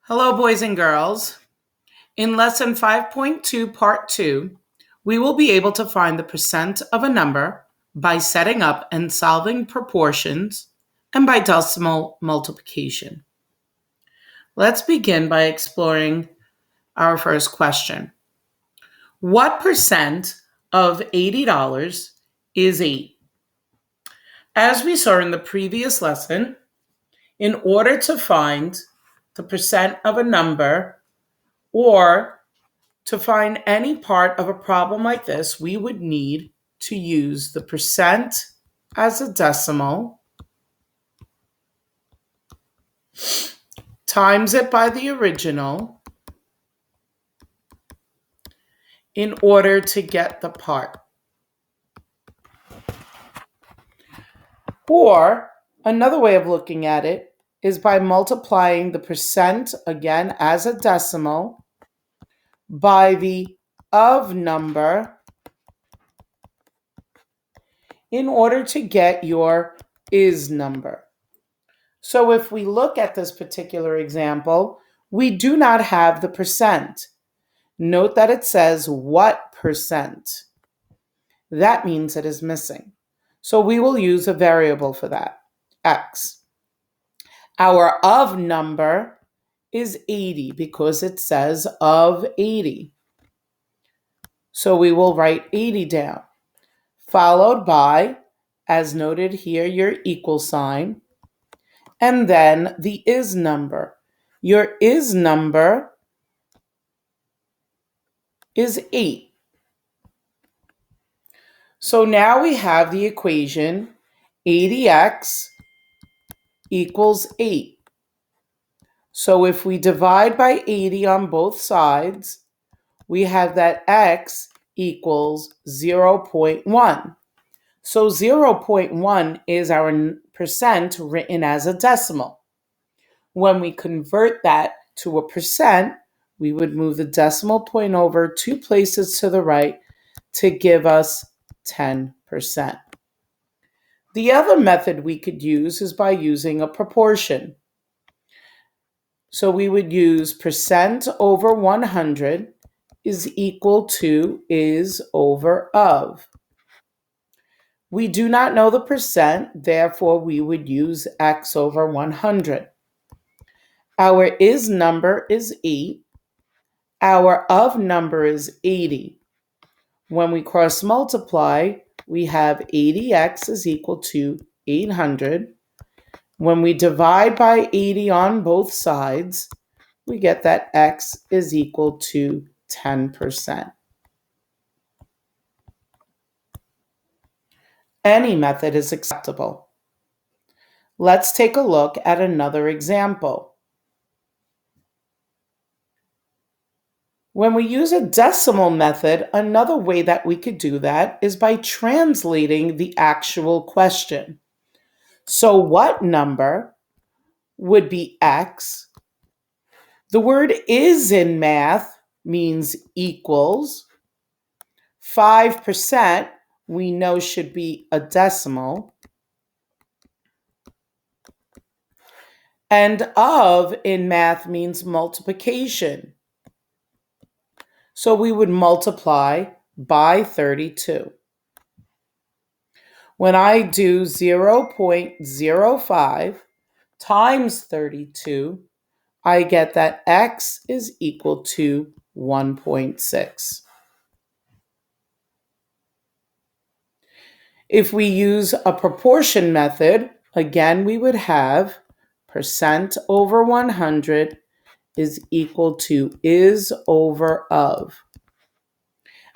Hello, boys and girls. In lesson 5.2, part 2, we will be able to find the percent of a number by setting up and solving proportions and by decimal multiplication. Let's begin by exploring our first question. What percent of $80 is 8? As we saw in the previous lesson, in order to find the percent of a number or to find any part of a problem like this, we would need to use the percent as a decimal, times it by the original in order to get the part. Or another way of looking at it is by multiplying the percent, again as a decimal, by the of number in order to get your is number. So if we look at this particular example, we do not have the percent. Note that it says what percent. That means it is missing. So we will use a variable for that, x. Our of number is 80 because it says of 80. So we will write 80 down, followed by, as noted here, your equal sign, and then the is number. Your is number is 8. So now we have the equation 80x equals 8. So if we divide by 80 on both sides, we have that x equals 0.1. So 0.1 is our percent written as a decimal. When we convert that to a percent, we would move the decimal point over 2 places to the right to give us 10%. The other method we could use is by using a proportion. So we would use percent over 100 is equal to is over of. We do not know the percent, therefore we would use x over 100. Our is number is 8. Our of number is 80. When we cross multiply, we have 80x is equal to 800. When we divide by 80 on both sides, we get that x is equal to 10%. Any method is acceptable. Let's take a look at another example. When we use a decimal method, another way that we could do that is by translating the actual question. So what number would be x? The word is in math means equals. 5% we know should be a decimal. And of in math means multiplication. So we would multiply by 32. When I do 0.05 times 32, I get that x is equal to 1.6. If we use a proportion method, again, we would have percent over 100 is equal to is over of.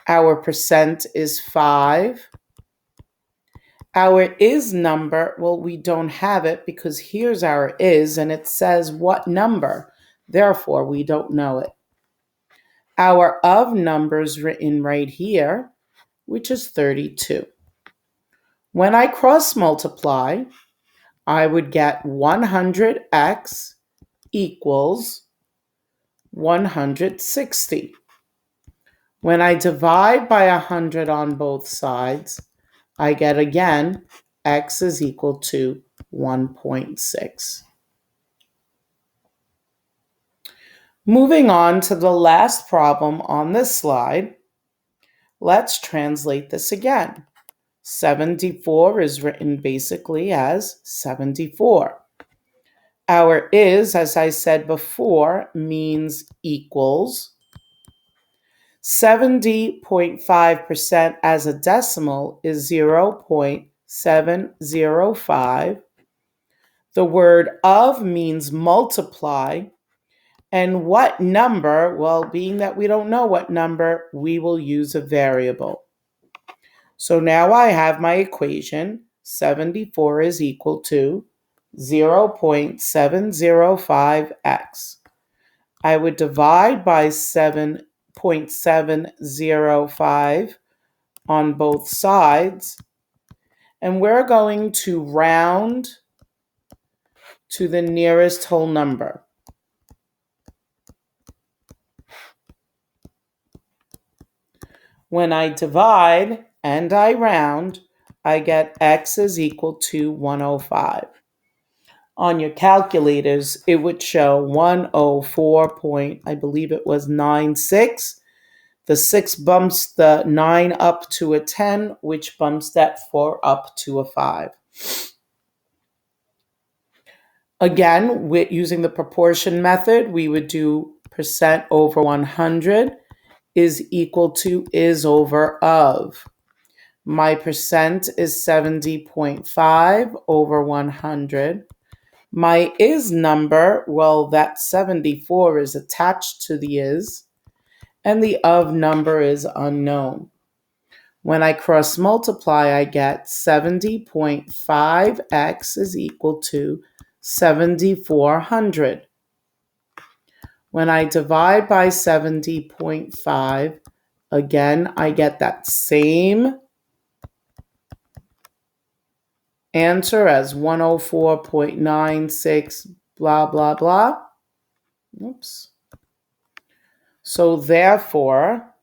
Our percent is 5. Our is number, well, we don't have it because here's our is and it says what number. Therefore, we don't know it. Our of number is written right here, which is 32. When I cross multiply, I would get 100x equals 160. When I divide by 100 on both sides, I get again x is equal to 1.6. Moving on to the last problem on this slide, let's translate this again. 74 is written basically as 74. Our is, as I said before, means equals. 70.5% as a decimal is 0.705. The word of means multiply. And what number? Well, being that we don't know what number, we will use a variable. So now I have my equation. 74 is equal to 0.705x. I would divide by 7.705 on both sides, and we're going to round to the nearest whole number. When I divide and I round, I get x is equal to 105. On your calculators, it would show 104 point, I believe it was 96. The 6 bumps the 9 up to a 10, which bumps that 4 up to a 5. Again, with using the proportion method, we would do percent over 100 is equal to is over of. My percent is 70.5 over 100. My is number, well, that 74 is attached to the is, and the of number is unknown. When I cross multiply, I get 70.5x is equal to 7,400. When I divide by 70.5, again, I get that same answer as 104.96, blah, blah, blah. Oops. So therefore,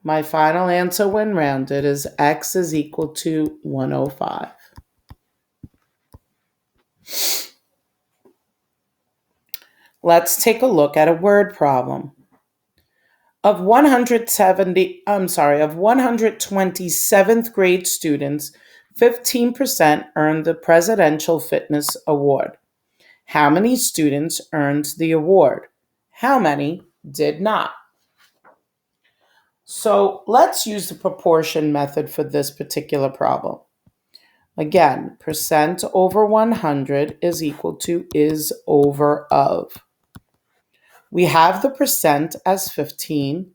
my final answer when rounded is x is equal to 105. Let's take a look at a word problem. Of 127th grade students, 15% earned the Presidential Fitness Award. How many students earned the award? How many did not? So let's use the proportion method for this particular problem. Again, percent over 100 is equal to is over of. We have the percent as 15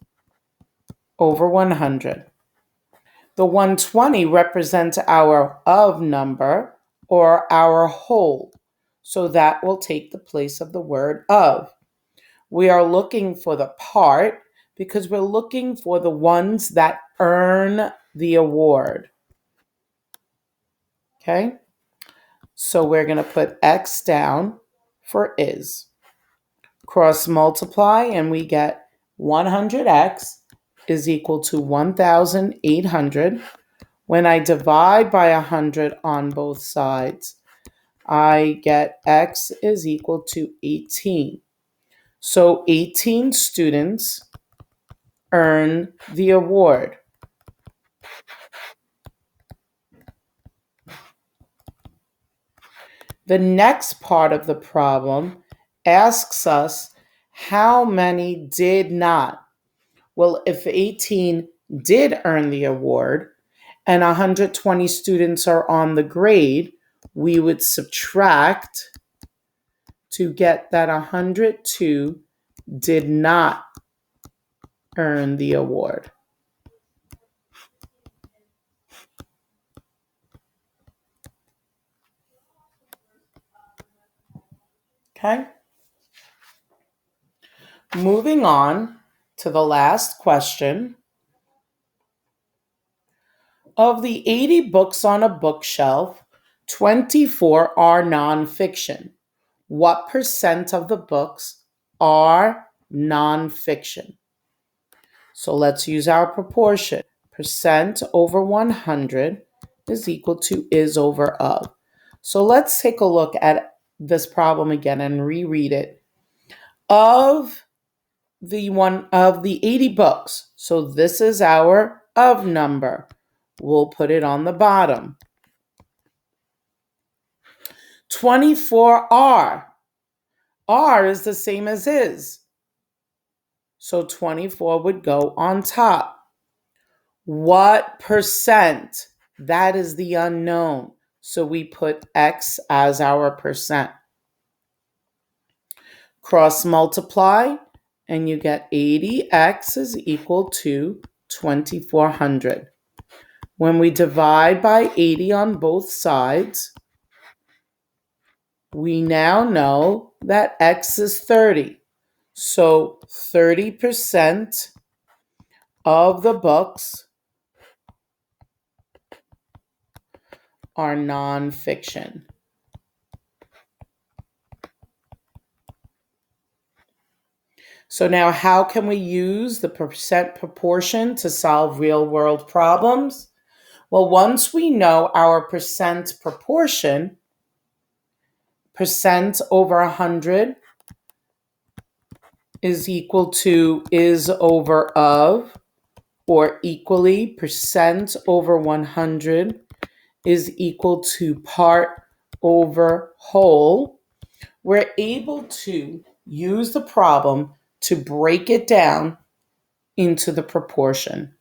over 100. The 120 represents our of number or our whole. So that will take the place of the word of. We are looking for the part because we're looking for the ones that earn the award. Okay? So we're going to put x down for is. Cross multiply and we get 100x is equal to 1,800. When I divide by 100 on both sides, I get x is equal to 18. So 18 students earn the award. The next part of the problem asks us how many did not. Well, if 18 did earn the award and 120 students are on the grade, we would subtract to get that 102 did not earn the award. Okay? Moving on to the last question. Of the 80 books on a bookshelf, 24 are nonfiction. What percent of the books are nonfiction? So let's use our proportion. Percent over 100 is equal to is over of. So let's take a look at this problem again and reread it. Of the 80 books, so this is our of number. We'll put it on the bottom. 24R. R is the same as is. So 24 would go on top. What percent? That is the unknown. So we put X as our percent. Cross multiply, and you get 80X is equal to 2400. When we divide by 80 on both sides, we now know that X is 30. So 30% of the books are nonfiction. So now how can we use the percent proportion to solve real world problems? Well, once we know our percent proportion, percent over 100 is equal to is over of, or equally, percent over 100 is equal to part over whole, we're able to use the problem to break it down into the proportion.